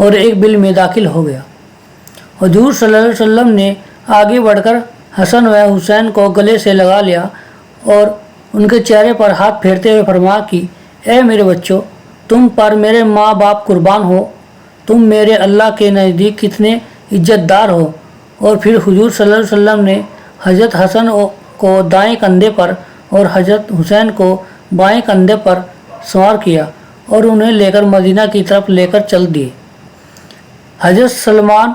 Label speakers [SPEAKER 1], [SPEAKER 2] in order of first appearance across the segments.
[SPEAKER 1] اور ایک بل میں داخل ہو گیا۔ حضور صلی اللہ علیہ وسلم نے آگے بڑھ کر حسن و حسین کو گلے سے لگا لیا اور ان کے چہرے پر ہاتھ پھیرتے ہوئے فرمایا کہ اے میرے بچوں، تم پر میرے ماں باپ قربان ہو، تم میرے اللہ کے نزدیک کتنے عزت دار ہو۔ اور پھر حضور صلی اللہ علیہ وسلم نے حضرت حسن کو دائیں کندھے پر اور حضرت حسین کو بائیں کندھے پر سوار کیا اور انہیں لے کر مدینہ کی طرف لے کر چل دیے۔ حضرت سلمان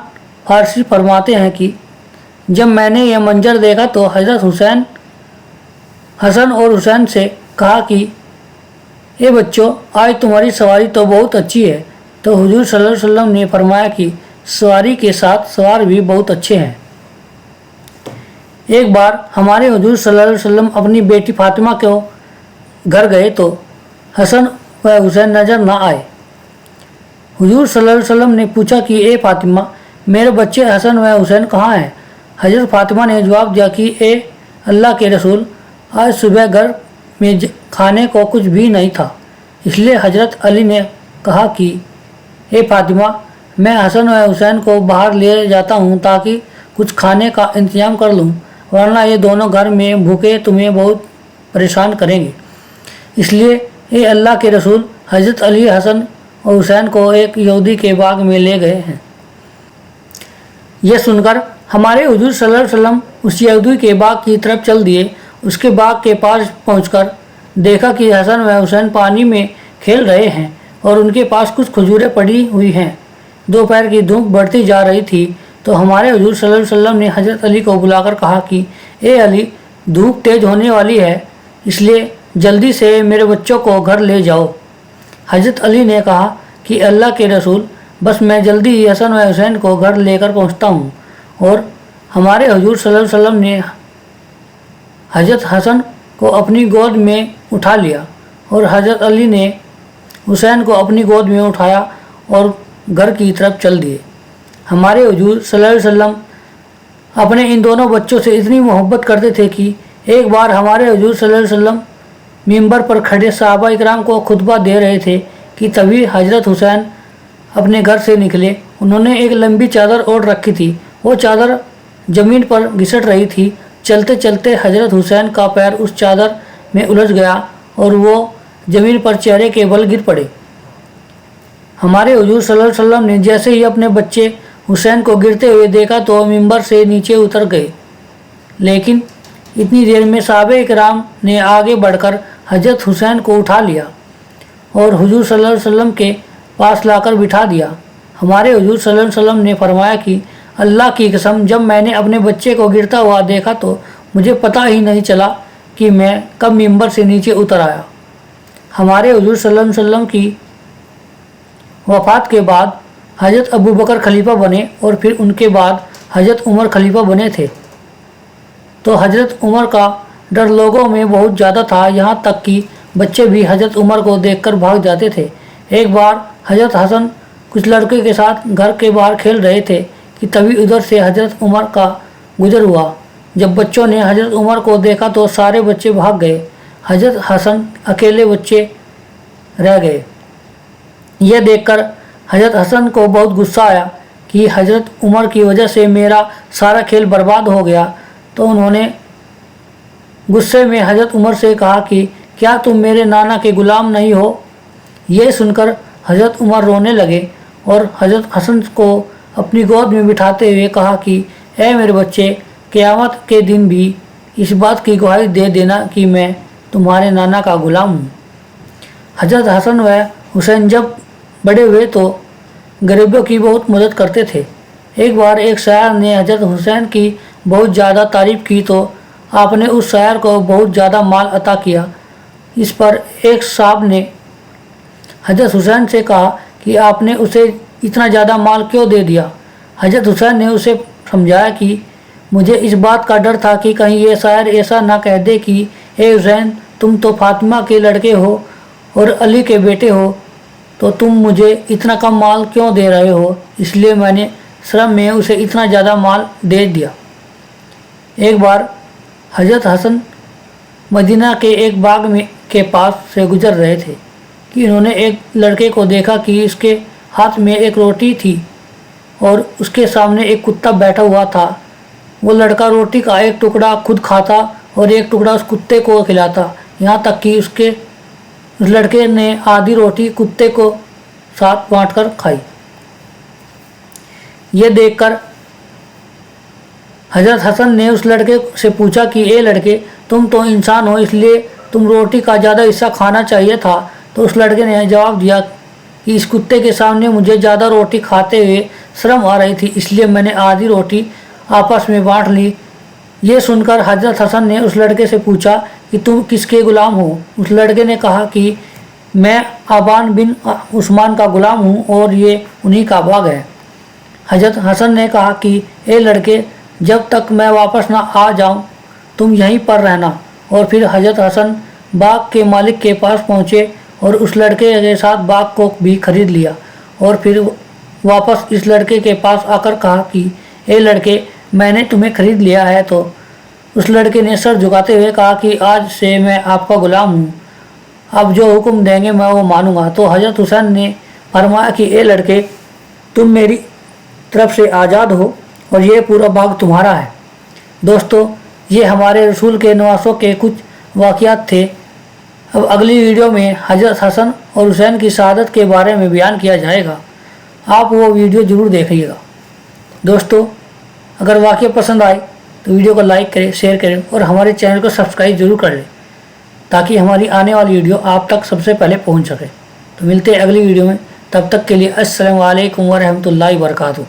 [SPEAKER 1] فارسی فرماتے ہیں کہ جب میں نے یہ منظر دیکھا تو حضرت حسن اور حسین سے کہا کہ اے بچوں، آج تمہاری سواری تو بہت اچھی ہے۔ تو حضور صلی اللہ علیہ وسلم نے فرمایا کہ سواری کے ساتھ سوار بھی بہت اچھے ہیں۔ ایک بار ہمارے حضور صلی اللہ علیہ وسلم اپنی بیٹی فاطمہ کو گھر گئے تو حسن و حسین نظر نہ آئے۔ حضور صلی اللہ علیہ وسلم نے پوچھا کہ اے فاطمہ، میرے بچے حسن و حسین کہاں ہیں؟ حضرت فاطمہ نے جواب دیا کہ اے اللہ کے رسول، آج صبح گھر میں کھانے کو کچھ بھی نہیں تھا، اس لیے حضرت علی نے کہا کہ اے فاطمہ، میں حسن و حسین کو باہر لے جاتا ہوں تاکہ کچھ کھانے کا انتظام کر لوں، ورنہ یہ دونوں گھر میں بھوکے تمہیں بہت پریشان کریں گے۔ اس لیے اے اللہ کے رسول، حضرت علی حسن اور حسین کو ایک یہودی کے باغ میں لے گئے ہیں۔ یہ سن کر ہمارے حضور صلی اللہ علیہ وسلم اس یہودی کے باغ کی طرف چل دیے۔ اس کے باغ کے پاس پہنچ کر دیکھا کہ حسن و حسین پانی میں کھیل رہے ہیں اور ان کے پاس کچھ کھجوریں پڑی ہوئی ہیں۔ دوپہر کی دھوپ بڑھتی جا رہی تھی تو ہمارے حضور صلی اللہ علیہ وسلم نے حضرت علی کو بلا کر کہا کہ اے علی، دھوپ تیز ہونے والی ہے، اس لیے جلدی سے میرے بچوں کو گھر لے جاؤ۔ حضرت علی نے کہا کہ اللہ کے رسول، بس میں جلدی ہی حسن و حسین کو گھر لے کر پہنچتا ہوں۔ اور ہمارے حضور صلی اللہ علیہ وسلم نے حضرت حسن کو اپنی گود میں اٹھا لیا اور حضرت علی نے حسین کو اپنی گود میں اٹھایا اور گھر کی طرف چل دیے۔ ہمارے حضور صلی اللہ علیہ وسلم اپنے ان دونوں بچوں سے اتنی محبت کرتے تھے کہ ایک بار ہمارے حضور صلی اللہ علیہ وسلم ممبر پر کھڑے صحابہ اکرام کو خطبہ دے رہے تھے کہ تبھی حضرت حسین اپنے گھر سے نکلے۔ انہوں نے ایک لمبی چادر اوڑھ رکھی تھی، وہ چادر زمین پر گھسٹ رہی تھی۔ چلتے چلتے حضرت حسین کا پیر اس چادر میں الجھ گیا اور وہ زمین پر چہرے کے بل گر پڑے۔ ہمارے حضور صلی اللہ علیہ وسلم نے جیسے ہی اپنے بچے حسین کو گرتے ہوئے دیکھا تو ممبر سے نیچے اتر گئے، لیکن اتنی دیر میں صحابہ اکرام نے آگے بڑھ کر حضرت حسین کو اٹھا لیا اور حضور صلی اللہ علیہ وسلم کے پاس لا کر بٹھا دیا۔ ہمارے حضور صلی اللہ علیہ وسلم نے فرمایا کہ اللہ کی قسم، جب میں نے اپنے بچے کو گرتا ہوا دیکھا تو مجھے پتہ ہی نہیں چلا کہ میں کب ممبر سے نیچے اتر آیا۔ ہمارے حضور صلی اللہ علیہ وسلم کی وفات کے بعد حضرت ابو بکر خلیفہ بنے اور پھر ان کے بعد حضرت عمر خلیفہ بنے تھے، تو حضرت عمر کا ڈر لوگوں میں بہت زیادہ تھا، یہاں تک کہ بچے بھی حضرت عمر کو دیکھ کر بھاگ جاتے تھے۔ ایک بار حضرت حسن کچھ لڑکے کے ساتھ گھر کے باہر کھیل رہے تھے کہ تبھی ادھر سے حضرت عمر کا گزر ہوا۔ جب بچوں نے حضرت عمر کو دیکھا تو سارے بچے بھاگ گئے، حضرت حسن اکیلے بچے رہ گئے۔ یہ دیکھ کر حضرت حسن کو بہت غصہ آیا کہ حضرت عمر کی وجہ سے میرا سارا کھیل برباد ہو گیا، تو انہوں نے غصے میں حضرت عمر سے کہا کہ کیا تم میرے نانا کے غلام نہیں ہو؟ یہ سن کر حضرت عمر رونے لگے اور حضرت حسن کو اپنی گود میں بٹھاتے ہوئے کہا کہ اے میرے بچے، قیامت کے دن بھی اس بات کی گواہی دے دینا کہ میں تمہارے نانا کا غلام ہوں۔ حضرت حسن و حسین جب بڑے ہوئے تو غریبوں کی بہت مدد کرتے تھے۔ ایک بار ایک شاعر نے حضرت حسین کی بہت زیادہ تعریف کی تو آپ نے اس شاعر کو بہت زیادہ مال عطا کیا۔ اس پر ایک صاحب نے حضرت حسین سے کہا کہ آپ نے اسے اتنا زیادہ مال کیوں دے دیا؟ حضرت حسین نے اسے سمجھایا کہ مجھے اس بات کا ڈر تھا کہ کہیں یہ شاعر ایسا نہ کہہ دے کہ اے حسین، تم تو فاطمہ کے لڑکے ہو اور علی کے بیٹے ہو، تو تم مجھے اتنا کم مال کیوں دے رہے ہو؟ اس لیے میں نے شرم میں اسے اتنا زیادہ مال دے دیا۔ ایک بار حضرت حسن مدینہ کے ایک باغ کے پاس سے گزر رہے تھے کہ انہوں نے ایک لڑکے کو دیکھا کہ اس کے ہاتھ میں ایک روٹی تھی اور اس کے سامنے ایک کتا بیٹھا ہوا تھا۔ وہ لڑکا روٹی کا ایک ٹکڑا خود کھاتا اور ایک ٹکڑا اس کتے کو کھلاتا، یہاں تک کہ اس لڑکے نے آدھی روٹی کتے کو ساتھ بانٹ کر کھائی۔ یہ دیکھ کر حضرت حسن نے اس لڑکے سے پوچھا کہ اے لڑکے، تم تو انسان ہو، اس لیے تم روٹی کا زیادہ حصہ کھانا چاہیے تھا۔ تو اس لڑکے نے جواب دیا کہ اس کتے کے سامنے مجھے زیادہ روٹی کھاتے ہوئے شرم آ رہی تھی، اس لیے میں نے آدھی روٹی آپس میں بانٹ لی۔ یہ سن کر حضرت حسن نے اس لڑکے سے پوچھا کہ تم کس کے غلام ہو؟ اس لڑکے نے کہا کہ میں ابان بن عثمان کا غلام ہوں اور یہ انہی کا باغ ہے۔ حضرت حسن نے کہا کہ اے لڑکے، جب تک میں واپس نہ آ جاؤں تم یہیں پر رہنا۔ اور پھر حضرت حسن باغ کے مالک کے پاس پہنچے اور اس لڑکے کے ساتھ باغ کو بھی خرید لیا، اور پھر واپس اس لڑکے کے پاس آ کر کہا کہ اے لڑکے، میں نے تمہیں خرید لیا ہے۔ تو اس لڑکے نے سر جھکاتے ہوئے کہا کہ آج سے میں آپ کا غلام ہوں، اب جو حکم دیں گے میں وہ مانوں گا۔ تو حضرت حسین نے فرمایا کہ اے لڑکے، تم میری طرف سے آزاد ہو اور یہ پورا باغ تمہارا ہے۔ دوستو، یہ ہمارے رسول کے نواسوں کے کچھ واقعات تھے۔ اب اگلی ویڈیو میں حضرت حسن اور حسین کی شہادت کے بارے میں بیان کیا جائے گا، آپ وہ ویڈیو ضرور دیکھیے گا۔ دوستو، اگر واقعہ پسند آئے تو ویڈیو کو لائک کریں، شیئر کریں اور ہمارے چینل کو سبسکرائب ضرور کر لیں تاکہ ہماری آنے والی ویڈیو آپ تک سب سے پہلے پہنچ سکے۔ تو ملتے ہیں اگلی ویڈیو میں، تب تک کے لیے السلام علیکم ورحمۃ اللہ وبرکاتہ۔